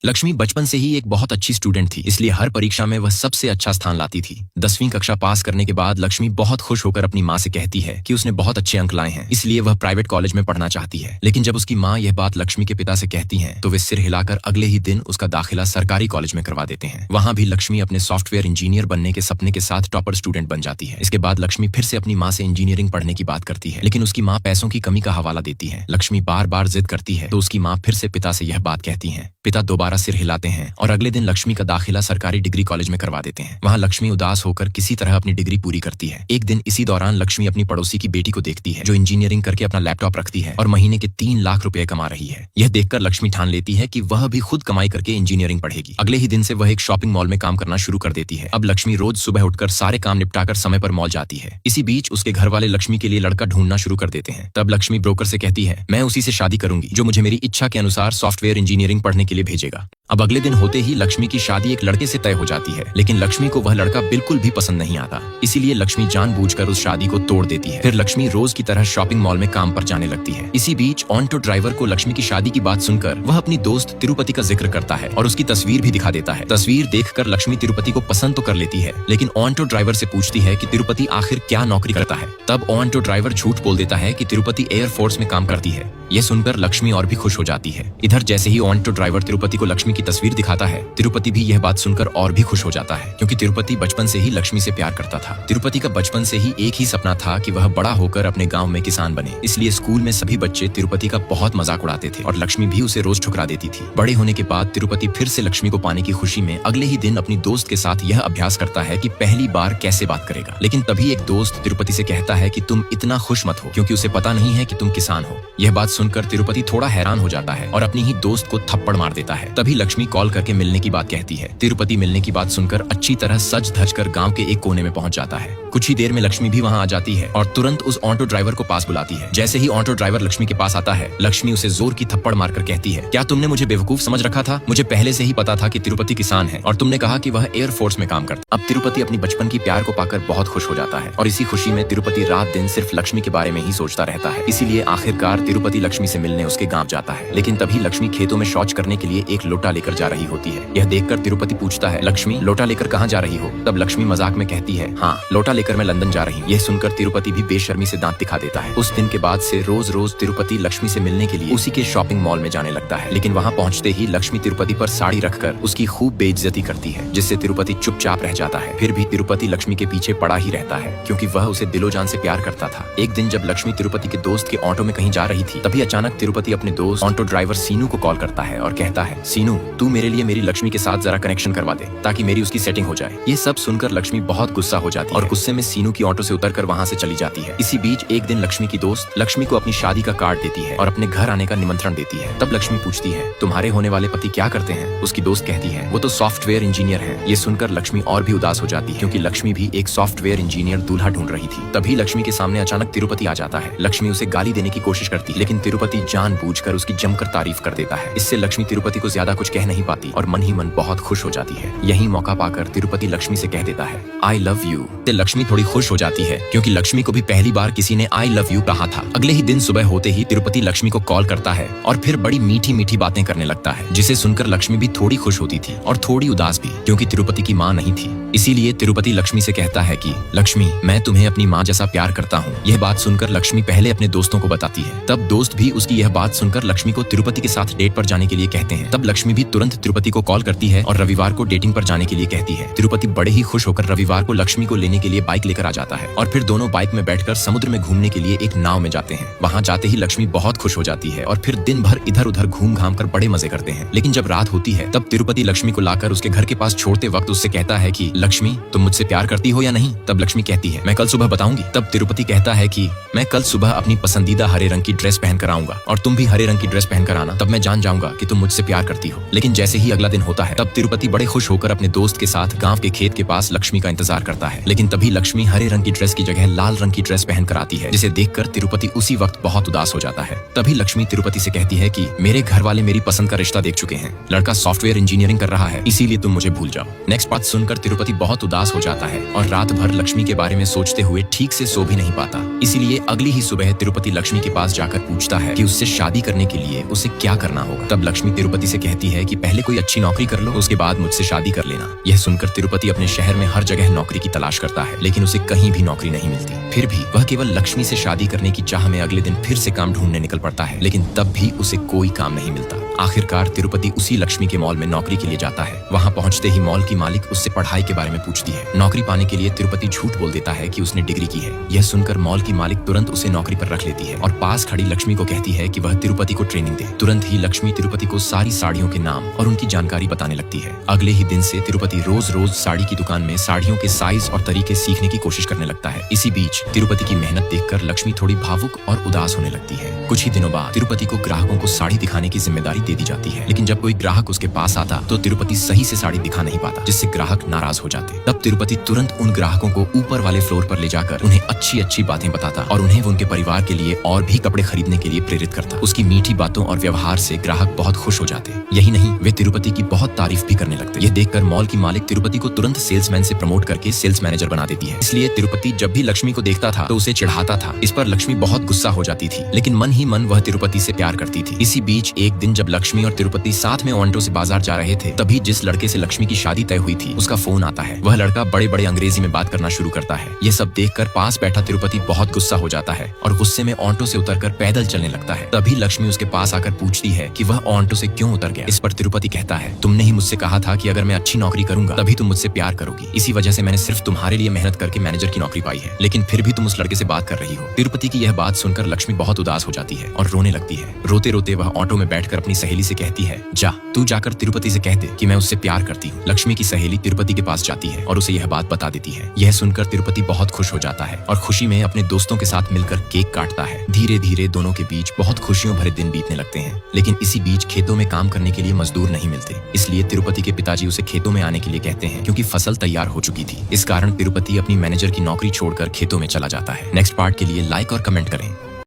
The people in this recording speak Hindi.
लक्ष्मी बचपन से ही एक बहुत अच्छी स्टूडेंट थी, इसलिए हर परीक्षा में वह सबसे अच्छा स्थान लाती थी। 10वीं कक्षा पास करने के बाद लक्ष्मी बहुत खुश होकर अपनी माँ से कहती है कि उसने बहुत अच्छे अंक लाए हैं, इसलिए वह प्राइवेट कॉलेज में पढ़ना चाहती है। लेकिन जब उसकी माँ यह बात लक्ष्मी के पिता से कहती है तो वे सिर हिलाकर अगले ही दिन उसका दाखिला सरकारी कॉलेज में करवा देते हैं। वहाँ भी लक्ष्मी अपने सॉफ्टवेयर इंजीनियर बनने के सपने के साथ टॉपर स्टूडेंट बन जाती है। इसके बाद लक्ष्मी फिर से अपनी माँ से इंजीनियरिंग पढ़ने की बात करती है, लेकिन उसकी माँ पैसों की कमी का हवाला देती है। लक्ष्मी बार बार जिद करती है तो उसकी माँ फिर से पिता से यह बात कहती है। पिता दोबारा सिर हिलाते हैं और अगले दिन लक्ष्मी का दाखिला सरकारी डिग्री कॉलेज में करवा देते हैं। वहाँ लक्ष्मी उदास होकर किसी तरह अपनी डिग्री पूरी करती है। एक दिन इसी दौरान लक्ष्मी अपनी पड़ोसी की बेटी को देखती है जो इंजीनियरिंग करके अपना लैपटॉप रखती है और महीने के 3 लाख रुपए कमा रही है। यह देखकर लक्ष्मी ठान लेती है कि वह भी खुद कमाई करके इंजीनियरिंग पढ़ेगी। अगले ही दिन से वह एक शॉपिंग मॉल में काम करना शुरू कर देती है। अब लक्ष्मी रोज सुबह उठकर सारे काम निपटाकर समय पर मॉल जाती है। इसी बीच उसके घर वाले लक्ष्मी के लिए लड़का ढूंढना शुरू कर देते हैं। तब लक्ष्मी ब्रोकर से कहती है, मैं उसी से शादी करूंगी जो मुझे मेरी इच्छा के अनुसार सॉफ्टवेयर इंजीनियरिंग पढ़ने के लिए भेजेगा। अब अगले दिन होते ही लक्ष्मी की शादी एक लड़के से तय हो जाती है, लेकिन लक्ष्मी को वह लड़का बिल्कुल भी पसंद नहीं आता। इसीलिए लक्ष्मी जानबूझकर उस शादी को तोड़ देती है। फिर लक्ष्मी रोज की तरह शॉपिंग मॉल में काम पर जाने लगती है। इसी बीच ऑटो ड्राइवर को लक्ष्मी की शादी की बात सुनकर वह अपनी दोस्त तिरुपति का जिक्र करता है और उसकी तस्वीर भी दिखा देता है। तस्वीर देखकर लक्ष्मी तिरुपति को पसंद तो कर लेती है, लेकिन ऑटो ड्राइवर से पूछती है कि तिरुपति आखिर क्या नौकरी करता है। तब ऑटो ड्राइवर झूठ बोल देता है कि तिरुपति एयरफोर्स में काम करती है। यह सुनकर लक्ष्मी और भी खुश हो जाती है। इधर जैसे ही ऑटो ड्राइवर तिरुपति को लक्ष्मी की तस्वीर दिखाता है, तिरुपति भी यह बात सुनकर और भी खुश हो जाता है, क्योंकि तिरुपति बचपन से ही लक्ष्मी से प्यार करता था। तिरुपति का बचपन से ही एक ही सपना था कि वह बड़ा होकर अपने गांव में किसान बने। इसलिए स्कूल में सभी बच्चे तिरुपति का बहुत मजाक उड़ाते थे और लक्ष्मी भी उसे रोज ठुकरा देती थी। बड़े होने के बाद तिरुपति फिर से लक्ष्मी को पाने की खुशी में अगले ही दिन अपनी दोस्त के साथ यह अभ्यास करता है कि पहली बार कैसे बात करेगा। लेकिन तभी एक दोस्त तिरुपति से कहता है कि तुम इतना खुश मत हो, क्योंकि उसे पता नहीं है कि तुम किसान हो। यह बात सुनकर तिरुपति थोड़ा हैरान हो जाता है और अपनी ही दोस्त को थप्पड़ मार देता है। तभी लक्ष्मी कॉल करके मिलने की बात कहती है। तिरुपति मिलने की बात सुनकर अच्छी तरह सज धज कर गांव के एक कोने में पहुंच जाता है। कुछ ही देर में लक्ष्मी भी वहां आ जाती है और तुरंत उस ऑटो ड्राइवर को पास बुलाती है। जैसे ही ऑटो ड्राइवर लक्ष्मी के पास आता है, लक्ष्मी उसे जोर की थप्पड़ मारकर कहती है, क्या तुमने मुझे बेवकूफ समझ रखा था? मुझे पहले से ही पता था कि तिरुपति किसान है और तुमने कहा कि वह एयरफोर्स में काम करता। अब तिरुपति अपनी बचपन की प्यार को पाकर बहुत खुश हो जाता है और इसी खुशी में तिरुपति रात दिन सिर्फ लक्ष्मी के बारे में ही सोचता रहता है। इसीलिए आखिरकार तिरुपति लक्ष्मी से मिलने उसके गांव जाता है। लेकिन तभी लक्ष्मी खेतों में शौच करने के लिए एक लोटा लेकर जा रही होती है। यह देखकर तिरुपति पूछता है, लक्ष्मी लोटा लेकर कहाँ जा रही हो? तब लक्ष्मी मजाक में कहती है, हाँ लोटा लेकर मैं लंदन जा रही हूँ। यह सुनकर तिरुपति भी बेशर्मी से दांत दिखा देता है। उस दिन के बाद से रोज रोज तिरुपति लक्ष्मी से मिलने के लिए उसी के शॉपिंग मॉल में जाने लगता है। लेकिन वहाँ पहुँचते ही लक्ष्मी तिरुपति पर साड़ी रखकर उसकी खूब बेइज्जती करती है, जिससे तिरुपति चुपचाप रह जाता है। फिर भी तिरुपति लक्ष्मी के पीछे पड़ा ही रहता है, क्योंकि वह उसे दिलो जान से प्यार करता था। एक दिन जब लक्ष्मी तिरुपति के दोस्त के ऑटो में कहीं जा रही थी, तभी अचानक तिरुपति अपने दोस्त ऑटो ड्राइवर सीनू को कॉल करता है और कहता है, सीनू तू मेरे लिए मेरी लक्ष्मी के साथ जरा कनेक्शन करवा दे ताकि मेरी उसकी सेटिंग हो जाए। ये सब सुनकर लक्ष्मी बहुत गुस्सा हो जाती है और गुस्से में सीनू की ऑटो से उतरकर वहाँ से चली जाती है। इसी बीच एक दिन लक्ष्मी की दोस्त लक्ष्मी को अपनी शादी का कार्ड देती है और अपने घर आने का निमंत्रण देती है। तब लक्ष्मी पूछती है, तुम्हारे होने वाले पति क्या करते हैं? उसकी दोस्त कहती है, वो तो सॉफ्टवेयर इंजीनियर है। ये सुनकर लक्ष्मी और भी उदास हो जाती है, क्योंकि लक्ष्मी भी एक सॉफ्टवेयर इंजीनियर दूल्हा ढूंढ रही थी। तभी लक्ष्मी के सामने अचानक तिरुपति आ जाता है। लक्ष्मी उसे गाली देने की कोशिश करती है, लेकिन तिरुपति जानबूझकर उसकी जमकर तारीफ कर देता है। इससे लक्ष्मी तिरुपति को ज्यादा कुछ कह नहीं पाती और मन ही मन बहुत खुश हो जाती है। यही मौका पाकर तिरुपति लक्ष्मी से कह देता है, आई लव यू। लक्ष्मी थोड़ी खुश हो जाती है, क्योंकि लक्ष्मी को भी पहली बार किसी ने आई लव यू कहा था। अगले ही दिन सुबह होते ही तिरुपति लक्ष्मी को कॉल करता है और फिर बड़ी मीठी मीठी बातें करने लगता है, जिसे सुनकर लक्ष्मी भी थोड़ी खुश होती थी और थोड़ी उदास भी, क्योंकि तिरुपति की माँ नहीं थी। इसीलिए तिरुपति लक्ष्मी से कहता है कि लक्ष्मी मैं तुम्हें अपनी माँ जैसा प्यार करता हूँ। यह बात सुनकर लक्ष्मी पहले अपने दोस्तों को बताती है। तब दोस्त भी उसकी यह बात सुनकर लक्ष्मी को तिरुपति के साथ डेट पर जाने के लिए कहते हैं। तब लक्ष्मी भी तुरंत तिरुपति को कॉल करती है और रविवार को डेटिंग पर जाने के लिए कहती है। तिरुपति बड़े ही खुश होकर रविवार को लक्ष्मी को लेने के लिए बाइक लेकर आ जाता है और फिर दोनों बाइक में बैठकर समुद्र में घूमने के लिए एक नाव में जाते हैं। वहाँ जाते ही लक्ष्मी बहुत खुश हो जाती है और फिर दिन भर इधर उधर घूम घाम कर बड़े मजे करते हैं। लेकिन जब रात होती है, तब तिरुपति लक्ष्मी को लाकर उसके घर के पास छोड़ते वक्त उससे कहता है कि लक्ष्मी तुम मुझसे प्यार करती हो या नहीं? तब लक्ष्मी कहती है, मैं कल सुबह बताऊंगी। तब तिरुपति कहता है कि मैं कल सुबह अपनी पसंदीदा हरे रंग की ड्रेस पहन कर आऊंगा और तुम भी हरे रंग की ड्रेस पहन कर आना, तब मैं जान जाऊंगा कि तुम मुझसे प्यार करती हो। लेकिन जैसे ही अगला दिन होता है, तब तिरुपति बड़े खुश होकर अपने दोस्त के साथ गांव के खेत के पास लक्ष्मी का इंतजार करता है। लेकिन तभी लक्ष्मी हरे रंग की ड्रेस की जगह लाल रंग की ड्रेस पहन कर आती है, जिसे देखकर तिरुपति उसी वक्त बहुत उदास हो जाता है। तभी लक्ष्मी तिरुपति से कहती है कि मेरे घर वाले मेरी पसंद का रिश्ता देख चुके हैं, लड़का सॉफ्टवेयर इंजीनियरिंग कर रहा है, इसीलिए तुम मुझे भूल जाओ। नेक्स्ट बात सुनकर तिरुपति तिरुपति बहुत उदास हो जाता है और रात भर लक्ष्मी के बारे में सोचते हुए ठीक से सो भी नहीं पाता। इसीलिए अगली ही सुबह तिरुपति लक्ष्मी के पास जाकर पूछता है कि उससे शादी करने के लिए उसे क्या करना होगा। तब लक्ष्मी तिरुपति से कहती है कि पहले कोई अच्छी नौकरी कर लो, उसके बाद मुझसे शादी कर लेना। यह सुनकर तिरुपति अपने शहर में हर जगह नौकरी की तलाश करता है, लेकिन उसे कहीं भी नौकरी नहीं मिलती। फिर भी वह केवल लक्ष्मी से शादी करने की चाह में अगले दिन फिर से काम ढूंढने निकल पड़ता है, लेकिन तब भी उसे कोई काम नहीं मिलता। आखिरकार तिरुपति उसी लक्ष्मी के मॉल में नौकरी के लिए जाता है। वहाँ पहुँचते ही मॉल की मालिक उससे पढ़ाई के बारे में पूछती है। नौकरी पाने के लिए तिरुपति झूठ बोल देता है कि उसने डिग्री की है। यह सुनकर मॉल की मालिक तुरंत उसे नौकरी पर रख लेती है और पास खड़ी लक्ष्मी को कहती है कि वह तिरुपति को ट्रेनिंग दे। तुरंत ही लक्ष्मी तिरुपति को सारी साड़ियों के नाम और उनकी जानकारी बताने लगती है। अगले ही दिन से तिरुपति रोज रोज साड़ी की दुकान में साड़ियों के साइज और तरीके सीखने की कोशिश करने लगता है। इसी बीच तिरुपति की मेहनत देखकर लक्ष्मी थोड़ी भावुक और उदास होने लगती है। कुछ ही दिनों बाद तिरुपति को ग्राहकों को साड़ी दिखाने की जिम्मेदारी दे दी जाती है, लेकिन जब कोई ग्राहक उसके पास आता तो तिरुपति सही से साड़ी दिखा नहीं पाता, जिससे ग्राहक नाराज हो जाते। तब तिरुपति तुरंत उन ग्राहकों को ऊपर वाले फ्लोर पर ले जाकर उन्हें अच्छी अच्छी बातें बताता और उन्हें उनके परिवार के लिए और भी कपड़े खरीदने के लिए प्रेरित करता। उसकी मीठी बातों और व्यवहार से ग्राहक बहुत खुश हो जाते। यही नहीं, वे तिरुपति की बहुत तारीफ भी करने लगते। यह देखकर मॉल की मालिक तिरुपति को तुरंत सेल्समैन से प्रमोट करके सेल्स मैनेजर बना देती है। इसलिए तिरुपति जब भी लक्ष्मी को देखता था तो उसे चिढ़ाता था। इस पर लक्ष्मी बहुत गुस्सा हो जाती थी, लेकिन मन ही मन वह तिरुपति से प्यार करती थी। इसी बीच एक दिन जब लक्ष्मी और तिरुपति साथ में ऑटो से बाजार जा रहे थे, तभी जिस लड़के से लक्ष्मी की शादी तय हुई थी उसका फोन आता है। वह लड़का बड़े बड़े अंग्रेजी में बात करना शुरू करता है। यह सब देखकर पास बैठा तिरुपति बहुत गुस्सा हो जाता है और गुस्से में ऑटो से उतरकर पैदल चलने लगता है। तभी लक्ष्मी उसके पास आकर पूछती है कि वह ऑटो से क्यों उतर गया। इस पर तिरुपति कहता है, तुमने ही मुझसे कहा था कि अगर मैं अच्छी नौकरी करूंगा तभी तुम मुझसे प्यार करोगी। इसी वजह से मैंने सिर्फ तुम्हारे लिए मेहनत करके मैनेजर की नौकरी पाई है, लेकिन फिर भी तुम उस लड़के से बात कर रही हो। तिरुपति की यह बात सुनकर लक्ष्मी बहुत उदास हो जाती है और रोने लगती है। रोते रोते वह ऑटो में बैठकर अपनी सहेली से कहती है, जा तू जाकर तिरुपति से कह दे कि मैं उससे प्यार करती हूँ। लक्ष्मी की सहेली तिरुपति के पास जाती है और उसे यह बात बता देती है। यह सुनकर तिरुपति बहुत खुश हो जाता है और खुशी में अपने दोस्तों के साथ मिलकर केक काटता है। धीरे धीरे दोनों के बीच बहुत खुशियों भरे दिन बीतने लगते हैं, लेकिन इसी बीच खेतों में काम करने के लिए मजदूर नहीं मिलते। इसलिए तिरुपति के पिताजी उसे खेतों में आने के लिए कहते हैं, क्योंकि फसल तैयार हो चुकी थी। इस कारण तिरुपति अपनी मैनेजर की नौकरी छोड़कर खेतों में चला जाता है। नेक्स्ट पार्ट के लिए लाइक और कमेंट करें।